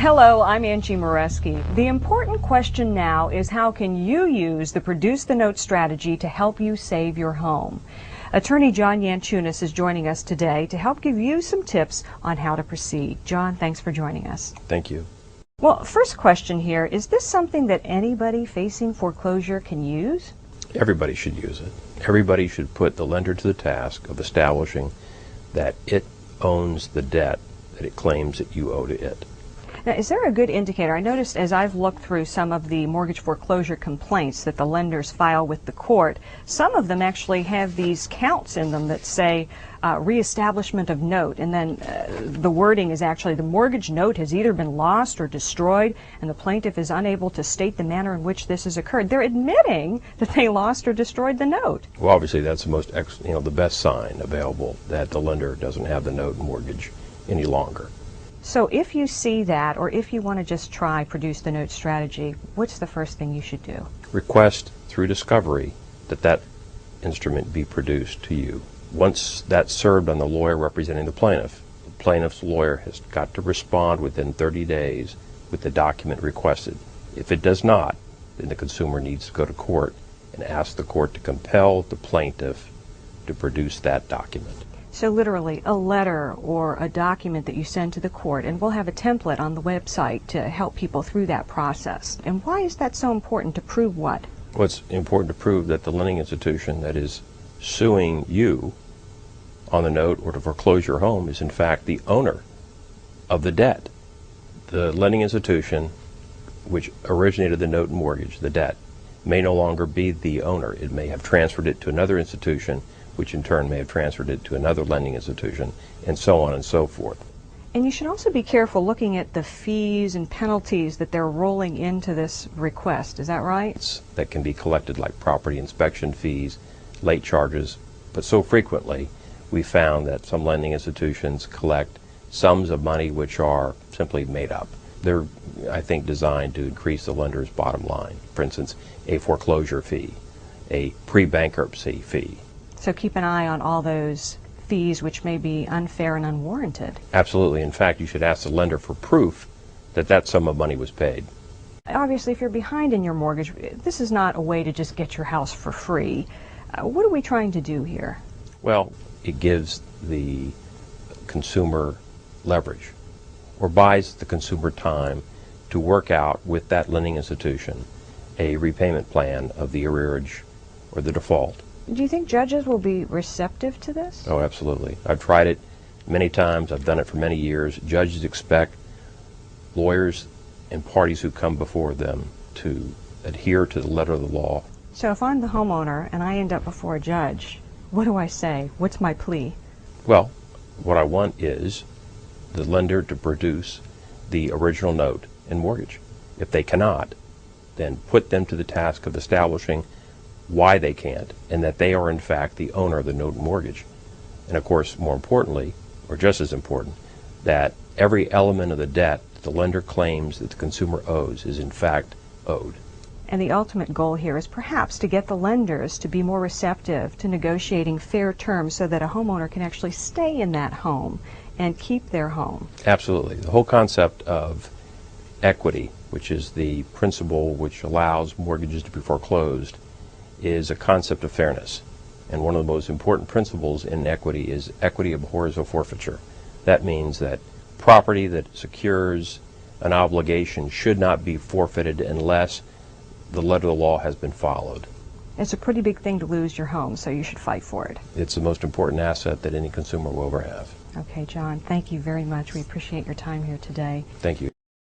Hello, I'm Angie Moreski. The important question now is how can you use the Produce the Note strategy to help you save your home? Attorney John Yanchunis is joining us today to help give you some tips on how to proceed. John, thanks for joining us. Thank you. Well, first question here, is this something that anybody facing foreclosure can use? Everybody should use it. Everybody should put the lender to the task of establishing that it owns the debt that it claims that you owe to it. Now, is there a good indicator? I noticed as I've looked through some of the mortgage foreclosure complaints that the lenders file with the court, some of them actually have these counts in them that say reestablishment of note, and then the wording is actually the mortgage note has either been lost or destroyed, and the plaintiff is unable to state the manner in which this has occurred. They're admitting that they lost or destroyed the note. Well, obviously that's the best sign available that the lender doesn't have the note mortgage any longer. So if you see that, or if you want to just try Produce the Note strategy, what's the first thing you should do? Request through discovery that that instrument be produced to you. Once that's served on the lawyer representing the plaintiff's lawyer has got to respond within 30 days with the document requested. If it does not, then the consumer needs to go to court and ask the court to compel the plaintiff to produce that document. So literally a letter or a document that you send to the court, and we'll have a template on the website to help people through that process. And why is that so important to prove what? Well, it's important to prove that the lending institution that is suing you on the note or to foreclose your home is in fact the owner of the debt. The lending institution which originated the note and mortgage, the debt, may no longer be the owner. It may have transferred it to another institution, which in turn may have transferred it to another lending institution, and so on and so forth. And you should also be careful looking at the fees and penalties that they're rolling into this request. Is that right? That can be collected like property inspection fees, late charges, but so frequently we found that some lending institutions collect sums of money which are simply made up. They're, I think, designed to increase the lender's bottom line. For instance, a foreclosure fee, a pre-bankruptcy fee. So keep an eye on all those fees which may be unfair and unwarranted. Absolutely. In fact, you should ask the lender for proof that that sum of money was paid. Obviously, if you're behind in your mortgage, this is not a way to just get your house for free. What are we trying to do here? Well, it gives the consumer leverage or buys the consumer time to work out with that lending institution a repayment plan of the arrearage or the default. Do you think judges will be receptive to this? Oh, absolutely. I've tried it many times. I've done it for many years. Judges expect lawyers and parties who come before them to adhere to the letter of the law. So if I'm the homeowner and I end up before a judge, what do I say? What's my plea? Well, what I want is the lender to produce the original note and mortgage. If they cannot, then put them to the task of establishing why they can't, and that they are in fact the owner of the note and mortgage. And of course, more importantly, or just as important, that every element of the debt that the lender claims that the consumer owes is in fact owed. And the ultimate goal here is perhaps to get the lenders to be more receptive to negotiating fair terms so that a homeowner can actually stay in that home and keep their home. Absolutely. The whole concept of equity, which is the principle which allows mortgages to be foreclosed, is a concept of fairness. And one of the most important principles in equity is equity abhors a forfeiture. That means that property that secures an obligation should not be forfeited unless the letter of the law has been followed. It's a pretty big thing to lose your home, so you should fight for it. It's the most important asset that any consumer will ever have. Okay, John, thank you very much. We appreciate your time here today. Thank you.